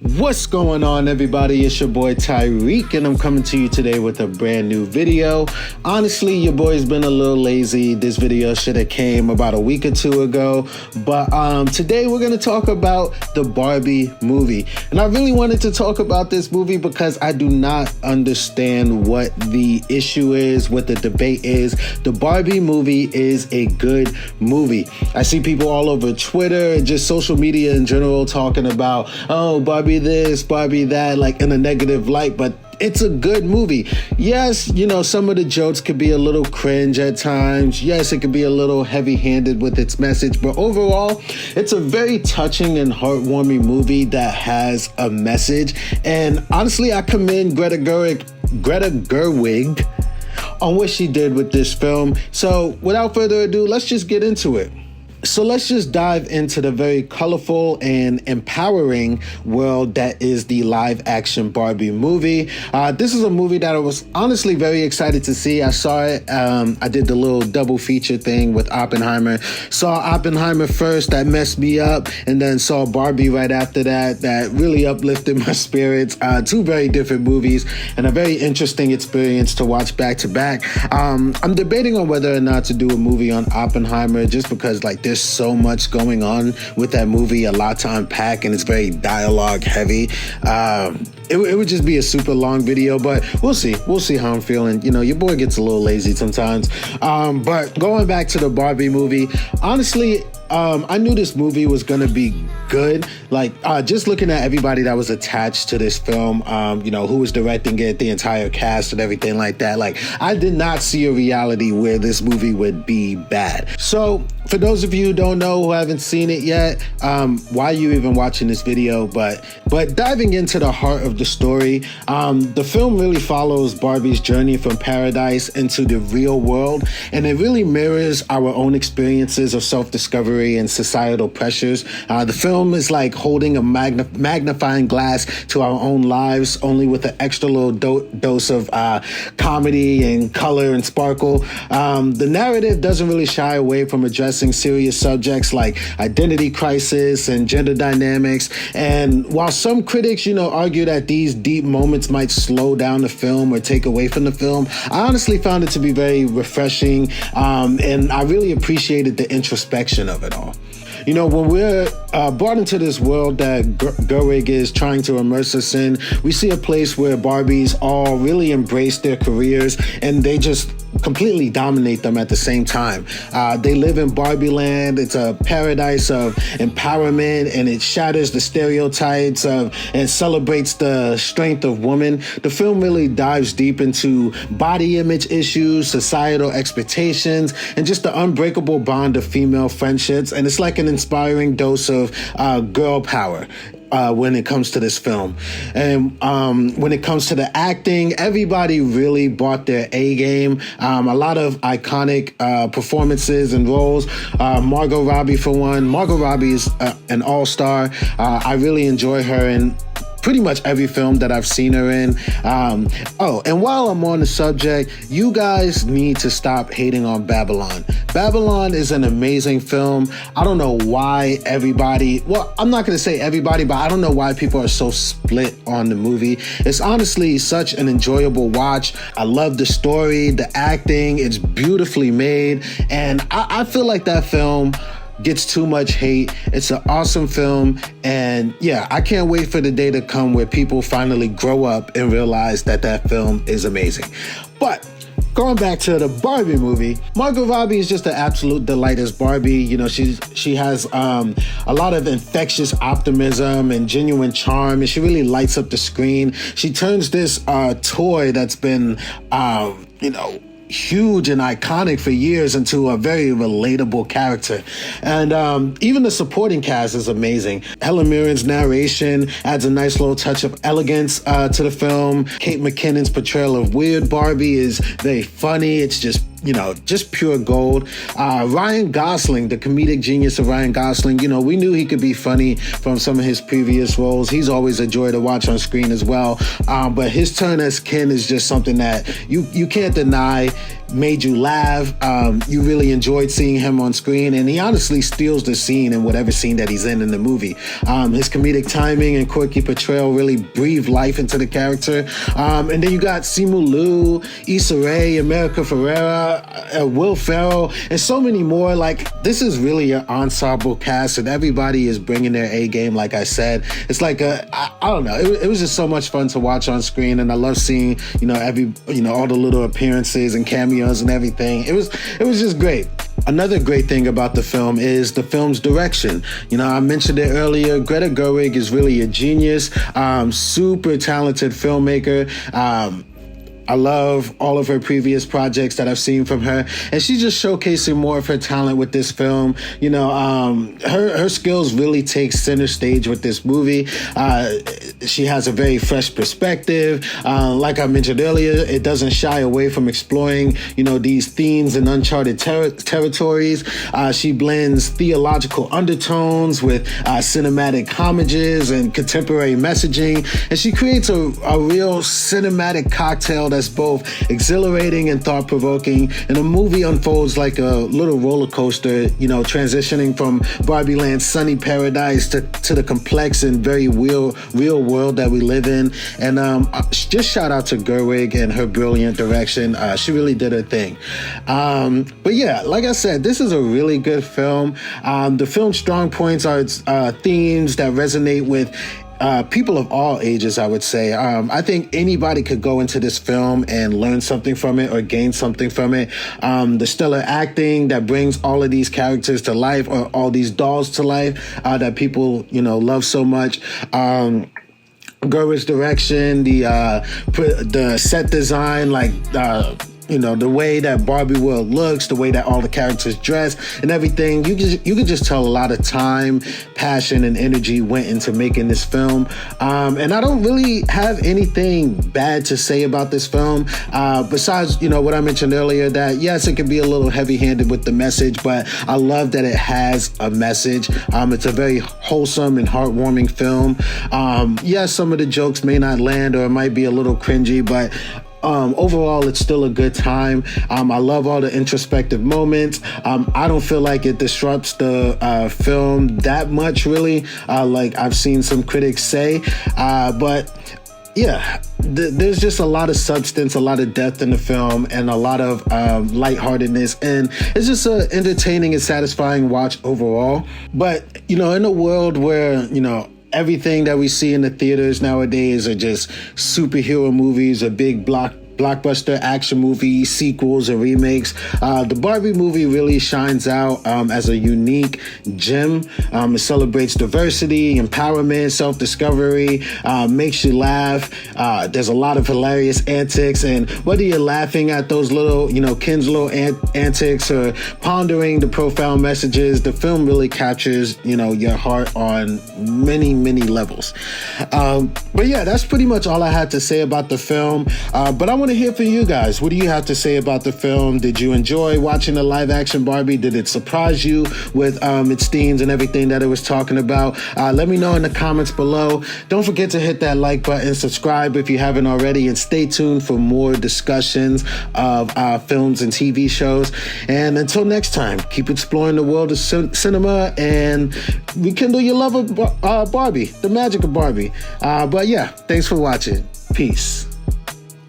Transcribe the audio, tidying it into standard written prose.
What's going on, everybody? It's your boy Tyreek, and I'm coming to you today with a brand new video. Honestly, your boy's been a little lazy. This video should have came about a week or two ago, but today we're going to talk about the Barbie movie. And I really wanted to talk about this movie because I do not understand what the issue is, what the debate is. The Barbie movie is a good movie. I see people all over Twitter and just social media in general talking about, oh, Barbie this, Barbie that, like in a negative light, but it's a good movie. Yes, you know, some of the jokes could be a little cringe at times. Yes, it could be a little heavy-handed with its message, but overall, it's a very touching and heartwarming movie that has a message. And honestly, I commend Greta Gerwig on what she did with this film. So without further ado, let's just get into it. So let's just dive into the very colorful and empowering world that is the live action Barbie movie. This is a movie that I was honestly very excited to see. I saw it. I did the little double feature thing with Oppenheimer. Saw Oppenheimer first, that messed me up, and then saw Barbie right after that. That really uplifted my spirits. Two very different movies and a very interesting experience to watch back to back. I'm debating on whether or not to do a movie on Oppenheimer just because there's so much going on with that movie, a lot to unpack, and it's very dialogue heavy. It would just be a super long video, but we'll see how I'm feeling. You know, your boy gets a little lazy sometimes. But going back to the Barbie movie, honestly, I knew this movie was gonna be good. Just looking at everybody that was attached to this film, who was directing it, the entire cast and everything like that. I did not see a reality where this movie would be bad. So for those of you who don't know, who haven't seen it yet, why are you even watching this video? But diving into the heart of the story, the film really follows Barbie's journey from paradise into the real world, and it really mirrors our own experiences of self-discovery and societal pressures. The film is like holding a magnifying glass to our own lives, only with an extra little dose of comedy and color and sparkle. The narrative doesn't really shy away from addressing serious subjects like identity crisis and gender dynamics. And while some critics, argue that these deep moments might slow down the film or take away from the film, I honestly found it to be very refreshing, and I really appreciated the introspection of it all. You know, when we're brought into this world that Gerwig is trying to immerse us in, we see a place where Barbies all really embrace their careers and they just completely dominate them at the same time. They live in Barbie Land. It's a paradise of empowerment, and it shatters the stereotypes of and celebrates the strength of women. The film really dives deep into body image issues, societal expectations, and just the unbreakable bond of female friendships. And it's like an inspiring dose of girl power when it comes to this film. And when it comes to the acting, everybody really brought their A game. A lot of iconic performances and roles. Margot Robbie, for one. Margot Robbie is an all-star. I really enjoy her in pretty much every film that I've seen her in. And while I'm on the subject, you guys need to stop hating on Babylon. Babylon is an amazing film. I don't know why I'm not gonna say everybody, but I don't know why people are so split on the movie. It's honestly such an enjoyable watch. I love the story, the acting, it's beautifully made, and I feel like that film gets too much hate. It's an awesome film, and yeah, I can't wait for the day to come where people finally grow up and realize that film is amazing. But going back to the Barbie movie, Margot Robbie is just an absolute delight as Barbie. You know, she has a lot of infectious optimism and genuine charm, and she really lights up the screen. She turns this toy that's been, huge and iconic for years into a very relatable character. And even the supporting cast is amazing. Helen Mirren's narration adds a nice little touch of elegance to the film. Kate McKinnon's portrayal of Weird Barbie is very funny. It's just pure gold. Ryan Gosling, the comedic genius of Ryan Gosling, we knew he could be funny from some of his previous roles. He's always a joy to watch on screen as well. But his turn as Ken is just something that you can't deny. made you laugh. You really enjoyed seeing him on screen, and he honestly steals the scene in whatever scene that he's in the movie. His comedic timing and quirky portrayal really breathe life into the character. And then you got Simu Liu, Issa Rae, America Ferrera, Will Ferrell, and so many more. Like, this is really an ensemble cast, and everybody is bringing their A game. Like I said, it's like I don't know. It was just so much fun to watch on screen, and I love seeing all the little appearances and cameos and everything. It was just great. Another great thing about the film is the film's direction. I mentioned it earlier. Greta Gerwig is really a genius, super talented filmmaker. I love all of her previous projects that I've seen from her, and she's just showcasing more of her talent with this film. Her skills really take center stage with this movie. She has a very fresh perspective. Like I mentioned earlier, it doesn't shy away from exploring, these themes in uncharted territories. She blends theological undertones with cinematic homages and contemporary messaging, and she creates a real cinematic cocktail that's both exhilarating and thought-provoking. And the movie unfolds like a little roller coaster, transitioning from Barbie Land's sunny paradise to the complex and very real world that we live in. And just shout out to Gerwig and her brilliant direction. She really did her thing. But yeah, like I said, this is a really good film. The film's strong points are its themes that resonate with people of all ages, I would say. I think anybody could go into this film and learn something from it or gain something from it. The stellar acting that brings all of these characters to life, or all these dolls to life, that people, love so much. Gerwig's direction, the set design, the way that Barbie world looks, the way that all the characters dress and everything, you could just tell a lot of time, passion, and energy went into making this film. And I don't really have anything bad to say about this film, besides, what I mentioned earlier, that yes, it can be a little heavy-handed with the message, but I love that it has a message. It's a very wholesome and heartwarming film. Yes, some of the jokes may not land, or it might be a little cringy, but overall, it's still a good time. I love all the introspective moments. I don't feel like it disrupts the film that much, really, like I've seen some critics say. But yeah, there's just a lot of substance, a lot of depth in the film, and a lot of lightheartedness, and it's just an entertaining and satisfying watch overall. But, in a world where, everything that we see in the theaters nowadays are just superhero movies or big blockbuster action movie sequels or remakes. The Barbie movie really shines out as a unique gem. It celebrates diversity, empowerment, self-discovery, makes you laugh. There's a lot of hilarious antics, and whether you're laughing at those little, Ken's little antics, or pondering the profound messages, the film really captures, your heart on many, many levels. But yeah, that's pretty much all I had to say about the film. But I want to hear from you guys. What do you have to say about the film? Did you enjoy watching the live action Barbie? Did it surprise you with its themes and everything that it was talking about? Let me know in the comments below. Don't forget to hit that like button, subscribe if you haven't already, and stay tuned for more discussions of films and TV shows. And until next time, keep exploring the world of cinema and rekindle your love of Barbie, the magic of Barbie. But yeah, thanks for watching. Peace.